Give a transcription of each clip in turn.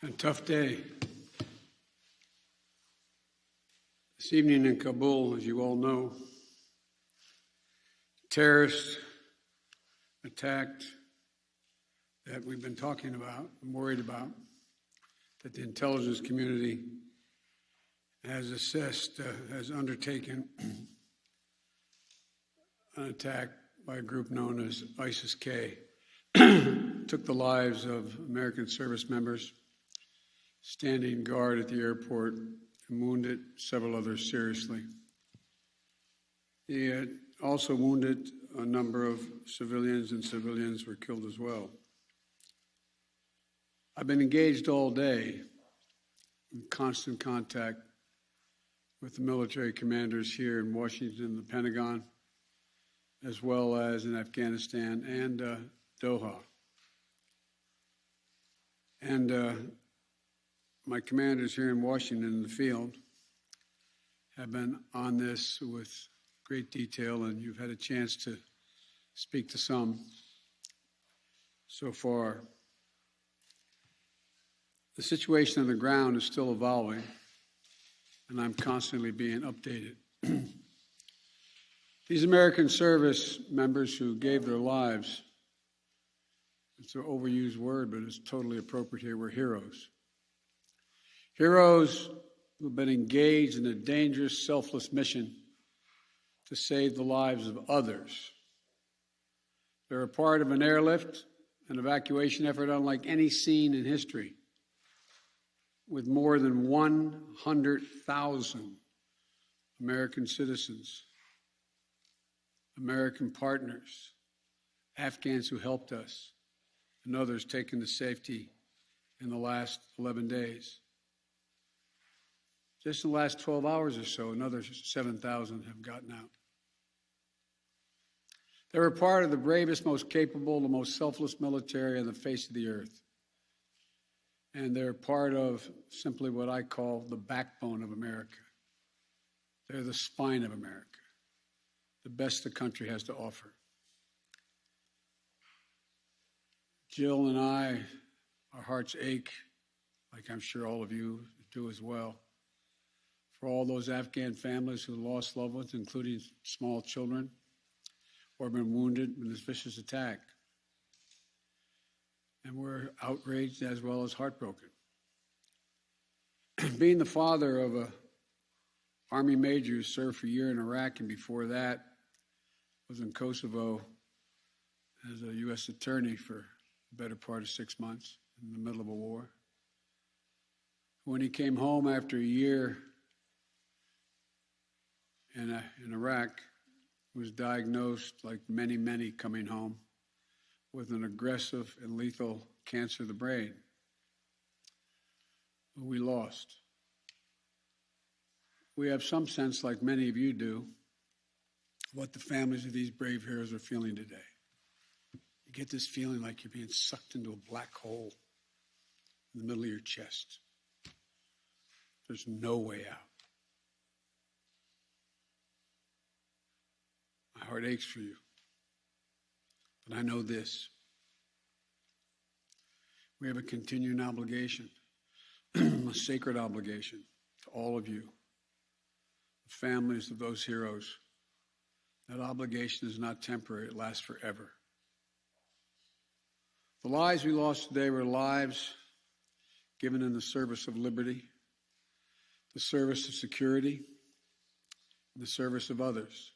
A tough day. This evening in Kabul, as you all know, terrorists attacked that we've been talking about and worried about, that the intelligence community has assessed, has undertaken an attack by a group known as ISIS-K. Took the lives of American service members standing guard at the airport and wounded several others seriously. He had also wounded a number of civilians, and civilians were killed as well. I've been engaged all day in constant contact with the military commanders here in Washington, the Pentagon, as well as in Afghanistan and Doha. And my commanders here in Washington in the field have been on this with great detail, and you've had a chance to speak to some so far. The situation on the ground is still evolving, and I'm constantly being updated. These American service members who gave their lives, it's an overused word, but it's totally appropriate here, were heroes. Heroes who've been engaged in a dangerous, selfless mission to save the lives of others. They're a part of an airlift, an evacuation effort unlike any seen in history, with more than 100,000 American citizens, American partners, Afghans who helped us, and others taken to safety in the last 11 days. Just in the last 12 hours or so, another 7,000 have gotten out. They were part of the bravest, most capable, the most selfless military on the face of the earth. And they're part of simply what I call the backbone of America. They're the spine of America, the best the country has to offer. Jill and I, our hearts ache, like I'm sure all of you do as well, for all those Afghan families who lost loved ones, including small children, or have been wounded in this vicious attack. And we're outraged as well as heartbroken. Being the father of an Army major who served for a year in Iraq, and before that was in Kosovo as a U.S. attorney for the better part of 6 months in the middle of a war. When he came home after a year in Iraq, was diagnosed, like many, many coming home, with an aggressive and lethal cancer of the brain. We lost. We have some sense, like many of you do, what the families of these brave heroes are feeling today. You get this feeling like you're being sucked into a black hole in the middle of your chest. There's no way out. My heart aches for you. But I know this. We have a continuing obligation, a sacred obligation to all of you, the families of those heroes. That obligation is not temporary, it lasts forever. The lives we lost today were lives given in the service of liberty, the service of security, and the service of others.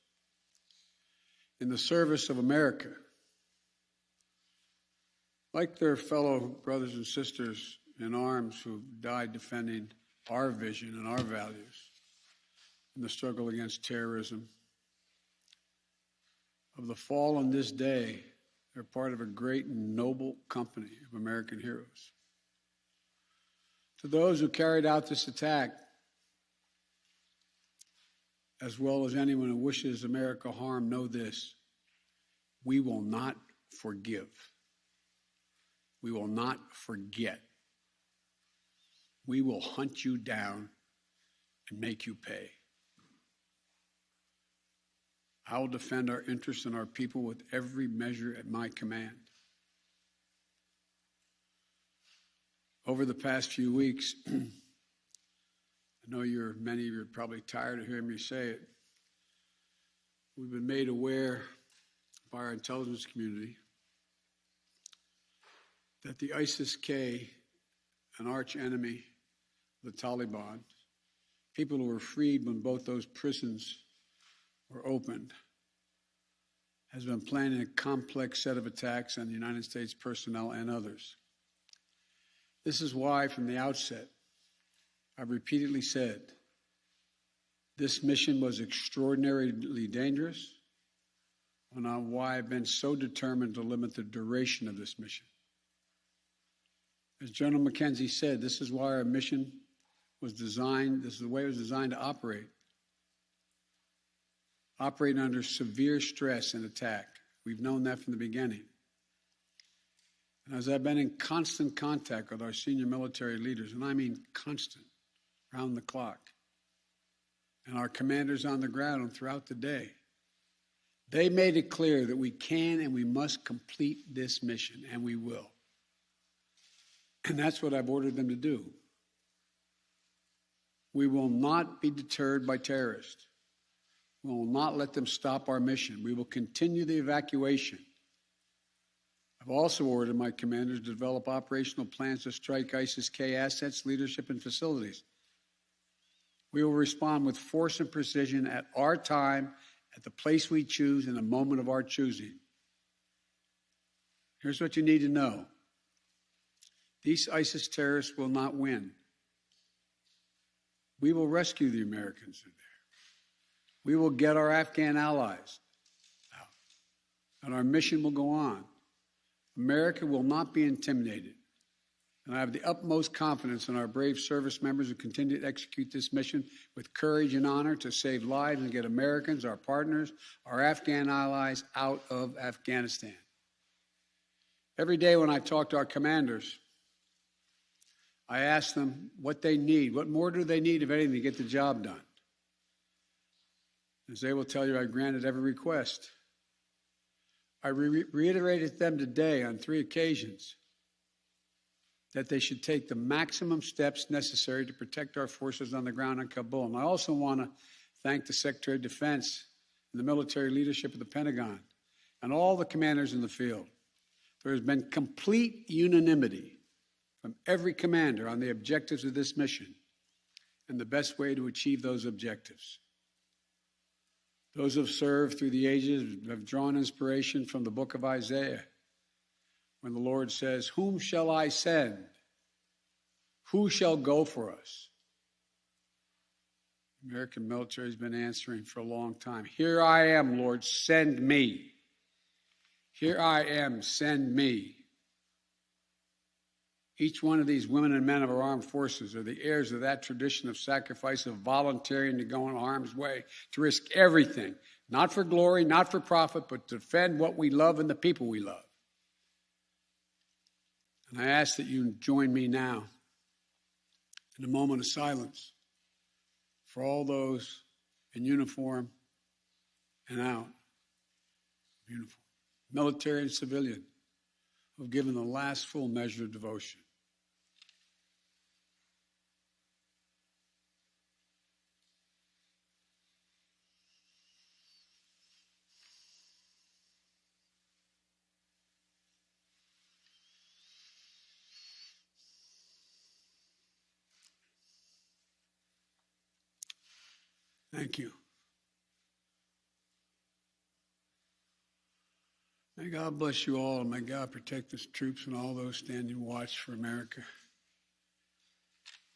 In the service of America, like their fellow brothers and sisters in arms who died defending our vision and our values in the struggle against terrorism. Of the fall on this day, they're part of a great and noble company of American heroes. To those who carried out this attack, as well as anyone who wishes America harm, know this: we will not forgive. We will not forget. We will hunt you down and make you pay. I will defend our interests and our people with every measure at my command. Over the past few weeks, I know many of you are probably tired of hearing me say it. We've been made aware by our intelligence community that the ISIS-K, an arch enemy of the Taliban, people who were freed when both those prisons were opened, has been planning a complex set of attacks on the United States personnel and others. This is why, from the outset, I've repeatedly said this mission was extraordinarily dangerous, and on why I've been so determined to limit the duration of this mission. As General McKenzie said, this is why our mission was designed, this is the way it was designed to operate. Operating under severe stress and attack. We've known that from the beginning. And as I've been in constant contact with our senior military leaders, and I mean constant, round the clock, and our commanders on the ground and throughout the day, they made it clear that we can and we must complete this mission, and we will. And that's what I've ordered them to do. We will not be deterred by terrorists. We will not let them stop our mission. We will continue the evacuation. I've also ordered my commanders to develop operational plans to strike ISIS-K assets, leadership, and facilities. We will respond with force and precision at our time, at the place we choose, in a moment of our choosing. Here's what you need to know. These ISIS terrorists will not win. We will rescue the Americans who are there. We will get our Afghan allies out, and our mission will go on. America will not be intimidated, and I have the utmost confidence in our brave service members who continue to execute this mission with courage and honor to save lives and get Americans, our partners, our Afghan allies out of Afghanistan. Every day when I talk to our commanders, I ask them what they need. What more do they need, if anything, to get the job done? As they will tell you, I granted every request. I reiterated to them today on 3 occasions that they should take the maximum steps necessary to protect our forces on the ground in Kabul. And I also want to thank the Secretary of Defense and the military leadership of the Pentagon and all the commanders in the field. There has been complete unanimity from every commander on the objectives of this mission and the best way to achieve those objectives. Those who have served through the ages have drawn inspiration from the book of Isaiah, when the Lord says, "Whom shall I send? Who shall go for us?" The American military has been answering for a long time. "Here I am, Lord, send me. Here I am, send me." Each one of these women and men of our armed forces are the heirs of that tradition of sacrifice, of volunteering to go in harm's way, to risk everything, not for glory, not for profit, but to defend what we love and the people we love. And I ask that you join me now in a moment of silence for all those in uniform and out of uniform, military and civilian, who have given the last full measure of devotion. Thank you. May God bless you all, and may God protect the troops and all those standing watch for America.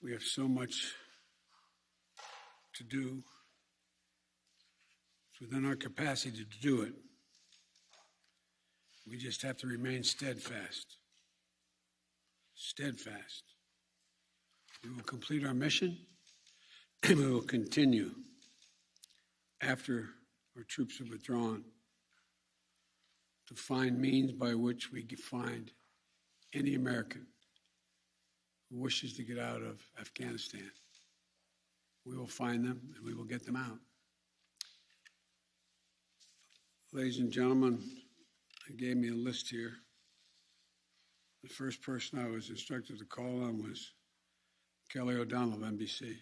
We have so much to do. It's within our capacity to do it. We just have to remain steadfast. Steadfast. We will complete our mission, and we will continue after our troops have withdrawn to find means by which we can find any American who wishes to get out of Afghanistan. We will find them and we will get them out. Ladies and gentlemen, they gave me a list here The first person I was instructed to call on was Kelly O'Donnell of NBC.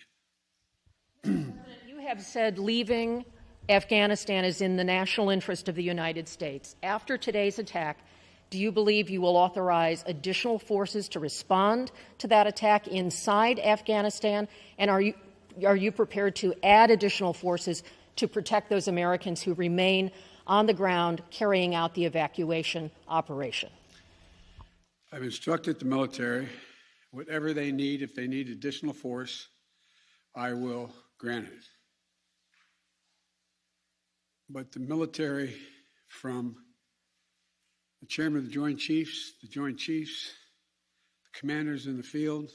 You have said leaving Afghanistan is in the national interest of the United States. After today's attack, do you believe you will authorize additional forces to respond to that attack inside Afghanistan? And are you prepared to add additional forces to protect those Americans who remain on the ground carrying out the evacuation operation? I've instructed the military, whatever they need, if they need additional force, I will grant it. But the military, from the chairman of the Joint Chiefs, the commanders in the field,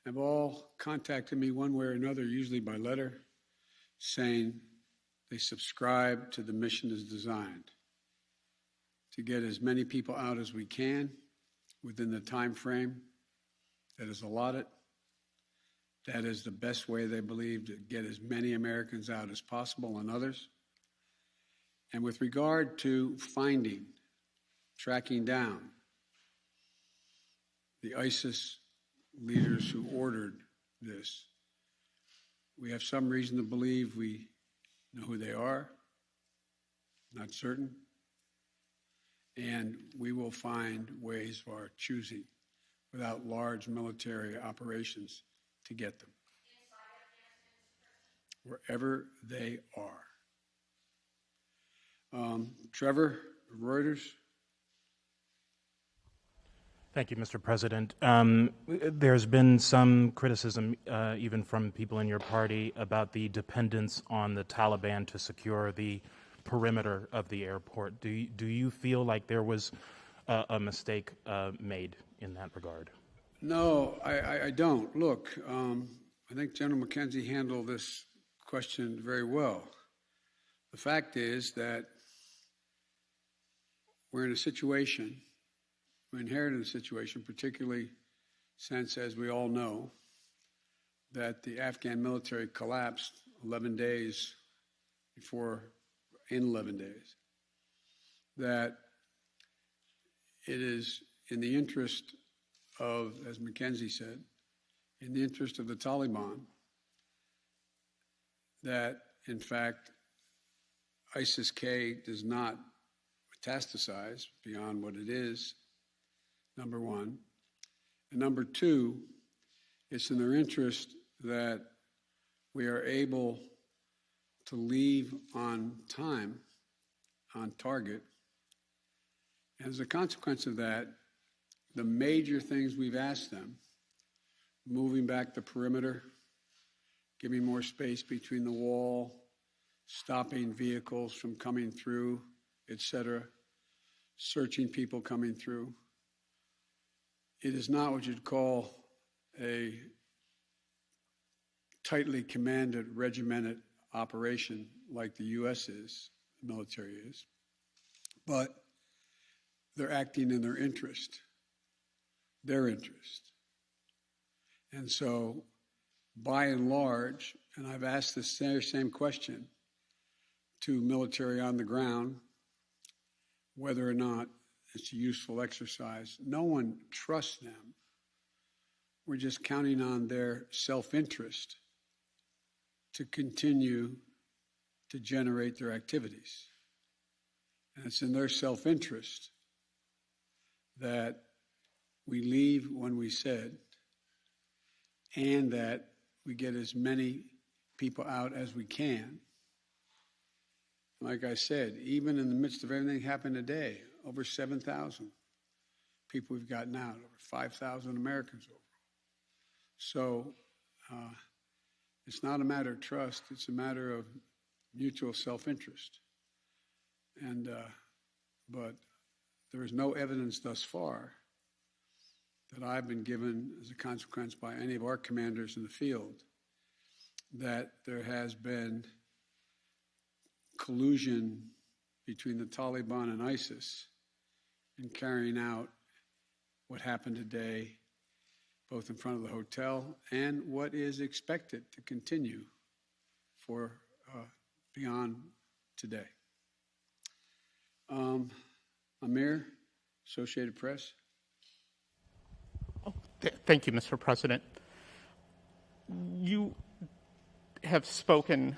have all contacted me one way or another, usually by letter, saying they subscribe to the mission as designed to get as many people out as we can within the time frame that is allotted. That is the best way, they believe, to get as many Americans out as possible and others. And with regard to finding, tracking down the ISIS leaders who ordered this, we have some reason to believe we know who they are, not certain, and we will find ways of our choosing without large military operations to get them wherever they are. Trevor, Reuters. Thank you, Mr. President. There's been some criticism, even from people in your party, about the dependence on the Taliban to secure the perimeter of the airport. Do you feel like there was a mistake made in that regard? No, I don't. Look, I think General McKenzie handled this question very well. The fact is that we're in a situation, we inherited a situation, particularly since, as we all know, that the Afghan military collapsed 11 days before, in 11 days, that it is in the interest of, as McKenzie said, in the interest of the Taliban that, in fact, ISIS-K does not metastasize beyond what it is, number one. And number two, it's in their interest that we are able to leave on time, on target. And as a consequence of that, the major things we've asked them, moving back the perimeter, giving more space between the wall, stopping vehicles from coming through, etc., searching people coming through. It is not what you'd call a tightly commanded, regimented operation like the U.S. is, the military is, but they're acting in their interest. And so, by and large, and I've asked this same question to military on the ground, whether or not it's a useful exercise. No one trusts them. We're just counting on their self-interest to continue to generate their activities. And it's in their self-interest that we leave when we said, and that we get as many people out as we can. Like I said, even in the midst of everything that happened today, over 7,000 people we've gotten out, over 5,000 Americans overall. So it's not a matter of trust, it's a matter of mutual self-interest. And but there is no evidence thus far that I've been given as a consequence by any of our commanders in the field that there has been collusion between the Taliban and ISIS in carrying out what happened today, both in front of the hotel and what is expected to continue for beyond today. Amir, Associated Press. Thank you, Mr. President. You have spoken,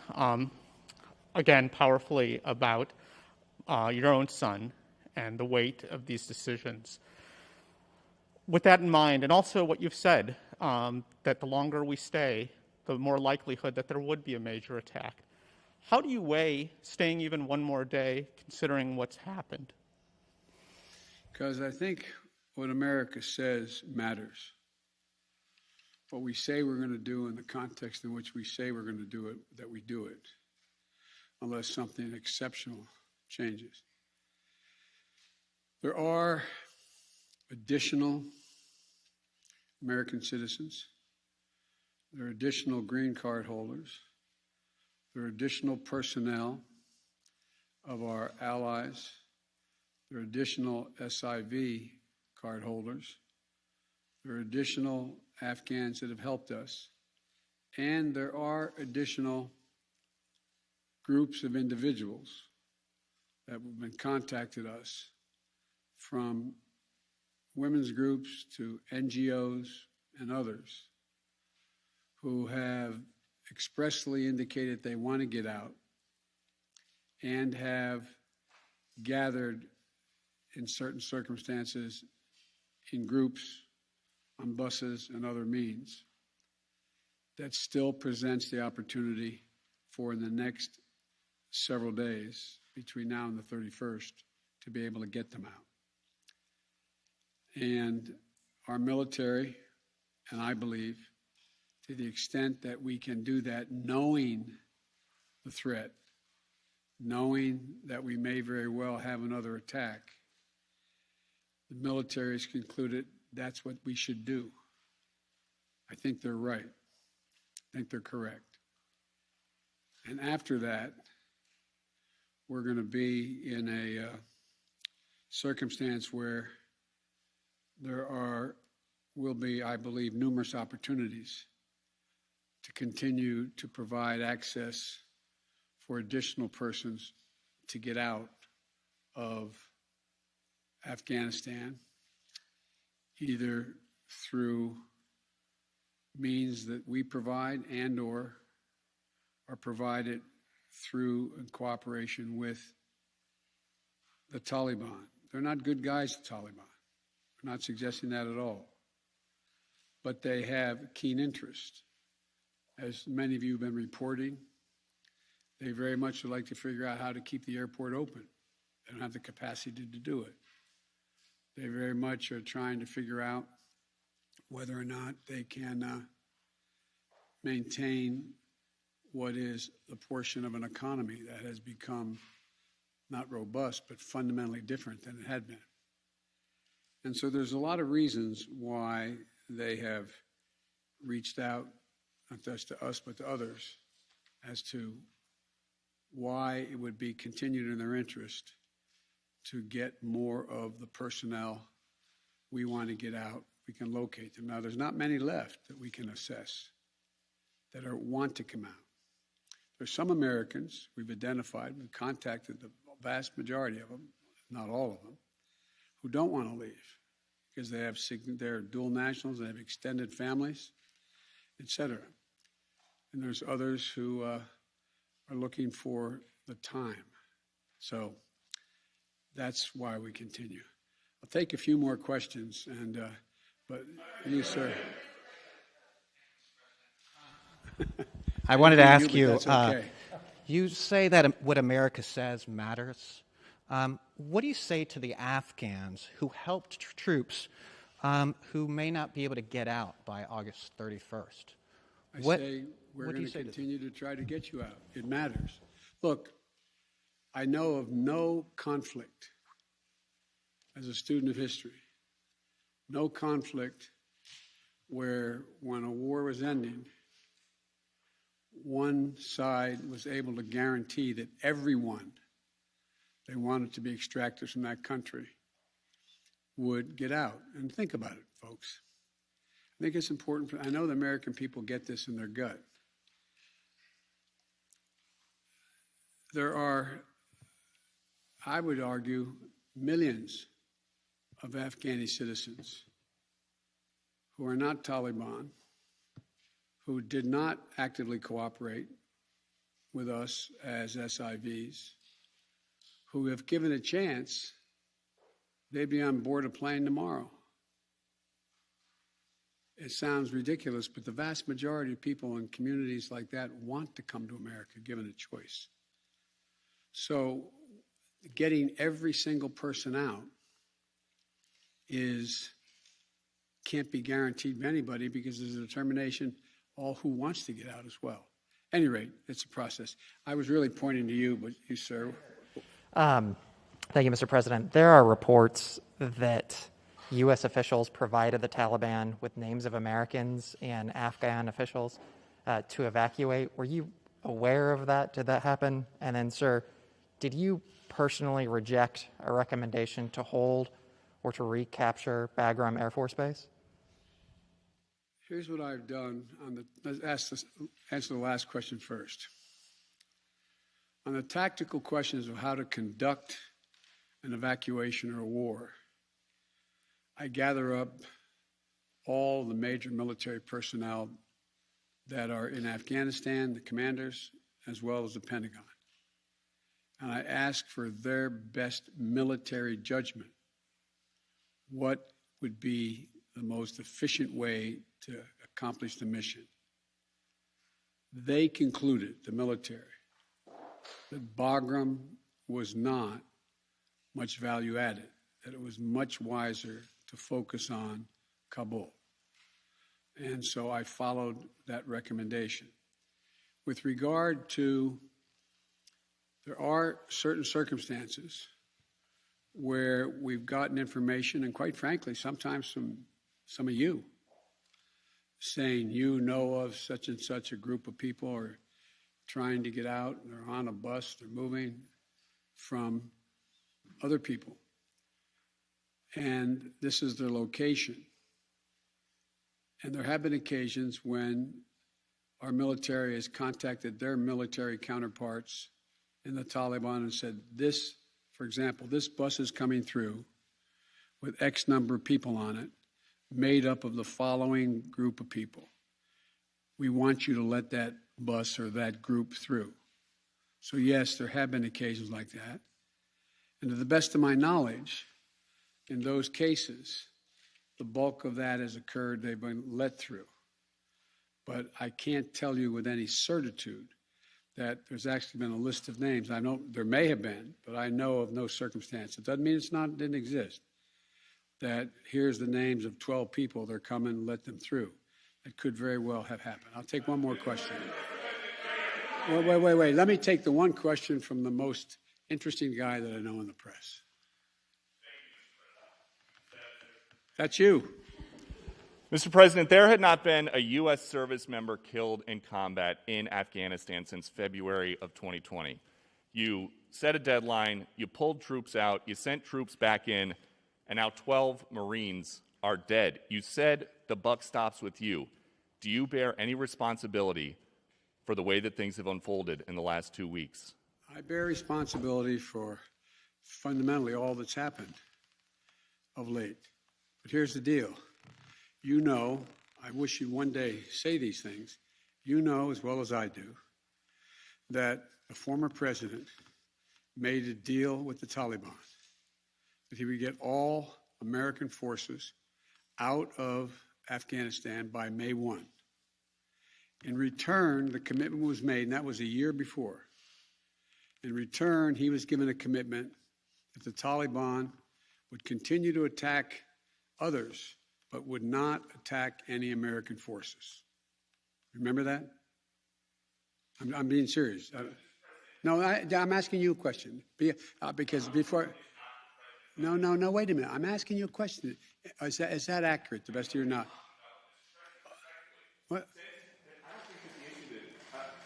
again, powerfully about your own son and the weight of these decisions. With that in mind, and also what you've said, that the longer we stay, the more likelihood that there would be a major attack. How do you weigh staying even one more day, considering what's happened? Because I think what America says matters. What we say we're going to do in the context in which we say we're going to do it, that we do it, unless something exceptional changes. There are additional American citizens. There are additional green card holders. There are additional personnel of our allies. There are additional SIV card holders. There are additional Afghans that have helped us. And there are additional groups of individuals that have been contacted us, from women's groups to NGOs and others, who have expressly indicated they want to get out and have gathered in certain circumstances in groups, on buses and other means. That still presents the opportunity for, in the next several days between now and the 31st, to be able to get them out. And our military, and I believe, to the extent that we can do that, knowing the threat, knowing that we may very well have another attack, the military has concluded that's what we should do. I think they're right. I think they're correct. And after that, we're going to be in a circumstance where there will be, I believe, numerous opportunities to continue to provide access for additional persons to get out of Afghanistan, either through means that we provide and or are provided through in cooperation with the Taliban. They're not good guys, the Taliban. I'm not suggesting that at all. But they have keen interest. As many of you have been reporting, they very much would like to figure out how to keep the airport open. They don't have the capacity to do it. They very much are trying to figure out whether or not they can maintain what is the portion of an economy that has become not robust, but fundamentally different than it had been. And so there's a lot of reasons why they have reached out, not just to us, but to others, as to why it would be continued in their interest to get more of the personnel we want to get out. We can locate them. Now, there's not many left that we can assess that want to come out. There's some Americans we've identified, we've contacted the vast majority of them, not all of them, who don't want to leave because they're dual nationals, they have extended families, etc. And there's others who are looking for the time. So that's why we continue. I'll take a few more questions, but you, sir. I wanted to ask you, okay. You say that what America says matters. What do you say to the Afghans who helped troops who may not be able to get out by August 31st? I say we're going to continue to try to get you out. It matters. Look, I know of no conflict, as a student of history, no conflict where when a war was ending, one side was able to guarantee that everyone they wanted to be extracted from that country would get out. And think about it, folks. I think it's important. I know the American people get this in their gut. There are, I would argue, millions of Afghani citizens who are not Taliban, who did not actively cooperate with us as SIVs, who, if given a chance, they'd be on board a plane tomorrow. It sounds ridiculous, but the vast majority of people in communities like that want to come to America, given a choice. So getting every single person out can't be guaranteed by anybody, because there's a determination all who wants to get out as well. At any rate, it's a process. I was really pointing to you, but you, sir. Thank you, Mr. President. There are reports that U.S. officials provided the Taliban with names of Americans and Afghan officials to evacuate. Were you aware of that? Did that happen? And then, sir, did you personally reject a recommendation to hold or to recapture Bagram Air Force Base? Here's what I've done. Let's answer the last question first. On the tactical questions of how to conduct an evacuation or a war, I gather up all the major military personnel that are in Afghanistan, the commanders, as well as the Pentagon. And I ask for their best military judgment. What would be the most efficient way to accomplish the mission? They concluded, the military, that Bagram was not much value added, that it was much wiser to focus on Kabul. And so I followed that recommendation. With regard to, there are certain circumstances where we've gotten information, and quite frankly, sometimes from some of you, saying you know of such and such a group of people are trying to get out, they're on a bus, they're moving, from other people. And this is their location. And there have been occasions when our military has contacted their military counterparts in the Taliban and said, this, for example, this bus is coming through with X number of people on it, made up of the following group of people. We want you to let that bus or that group through. So yes, there have been occasions like that. And to the best of my knowledge, in those cases, the bulk of that has occurred, they've been let through. But I can't tell you with any certitude that there's actually been a list of names. I know there may have been, but I know of no circumstance. It doesn't mean it didn't exist. That here's the names of 12 people, they're coming, let them through. It could very well have happened. I'll take one more question. Wait. Let me take the one question from the most interesting guy that I know in the press. That's you. Mr. President, there had not been a U.S. service member killed in combat in Afghanistan since February of 2020. You set a deadline, you pulled troops out, you sent troops back in, and now 12 Marines are dead. You said the buck stops with you. Do you bear any responsibility for the way that things have unfolded in the last 2 weeks? I bear responsibility for fundamentally all that's happened of late. But here's the deal. You know, I wish you'd one day say these things. You know as well as I do that the former president made a deal with the Taliban that he would get all American forces out of Afghanistan by May 1. In return, the commitment was made, and that was a year before. In return, he was given a commitment that the Taliban would continue to attack others, but would not attack any American forces. Remember that? I'm being serious. No, I'm asking you a question. Because before... No, wait a minute. I'm asking you a question. Is that accurate, to the best of your knowledge? What?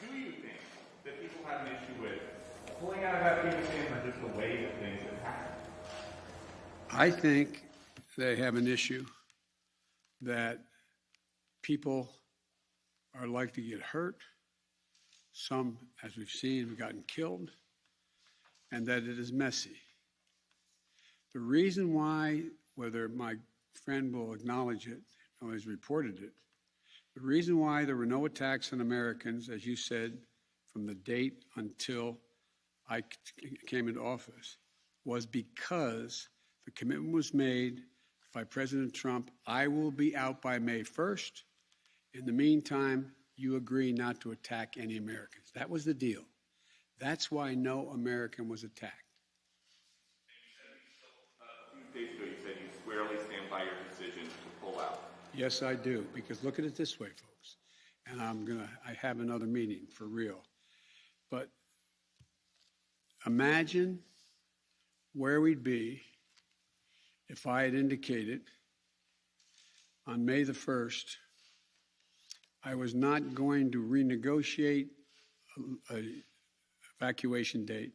Do you think that people have an issue with pulling out of Afghanistan or just the way that things have happened? I think they have an issue that people are likely to get hurt. Some, as we've seen, have gotten killed, and that it is messy. The reason why, whether my friend will acknowledge it always reported it. The reason why there were no attacks on Americans, as you said, from the date until I came into office, was because the commitment was made by President Trump, I will be out by May 1st. In the meantime, you agree not to attack any Americans. That was the deal. That's why no American was attacked. A few days ago, you said you squarely stand by your decision to pull out. Yes, I do, because look at it this way, folks, and I have another meeting for real. But imagine where we'd be if I had indicated on May the 1st I was not going to renegotiate an evacuation date.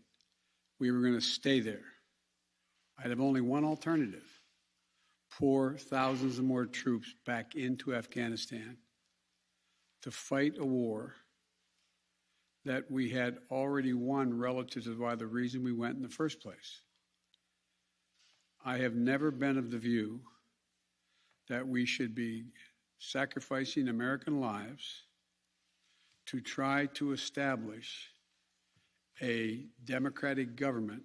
We were going to stay there. I'd have only one alternative: pour thousands of more troops back into Afghanistan to fight a war that we had already won relative to why the reason we went in the first place. I have never been of the view that we should be sacrificing American lives to try to establish a democratic government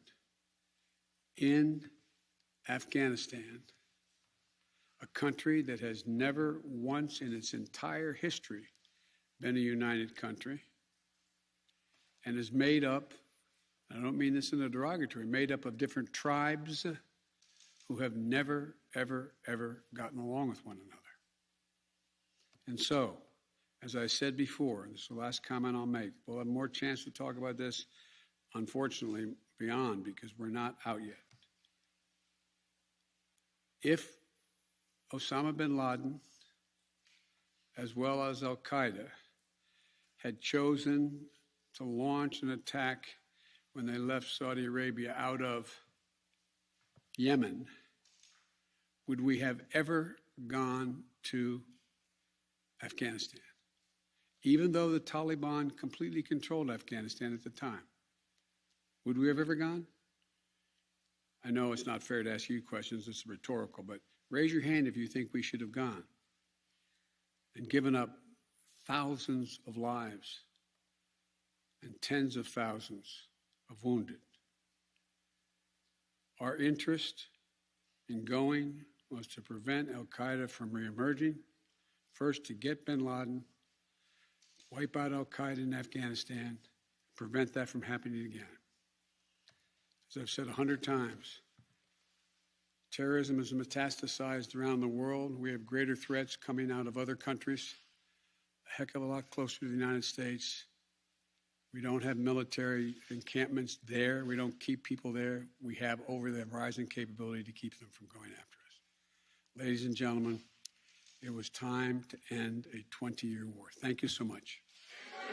in Afghanistan, a country that has never once in its entire history been a united country and is made up, I don't mean this in a derogatory, made up of different tribes who have never, ever, ever gotten along with one another. And so, as I said before, and this is the last comment I'll make, we'll have more chance to talk about this, unfortunately, beyond, because we're not out yet. If Osama bin Laden, as well as al-Qaeda, had chosen to launch an attack when they left Saudi Arabia out of Yemen, would we have ever gone to Afghanistan? Even though the Taliban completely controlled Afghanistan at the time, would we have ever gone? I know it's not fair to ask you questions, it's rhetorical, but raise your hand if you think we should have gone and given up thousands of lives and tens of thousands of wounded. Our interest in going was to prevent al-Qaeda from reemerging, first to get bin Laden, wipe out al-Qaeda in Afghanistan, prevent that from happening again. As I've said 100 times, terrorism is metastasized around the world. We have greater threats coming out of other countries, a heck of a lot closer to the United States. We don't have military encampments there. We don't keep people there. We have over-the-horizon capability to keep them from going after us. Ladies and gentlemen, it was time to end a 20-year war. Thank you so much.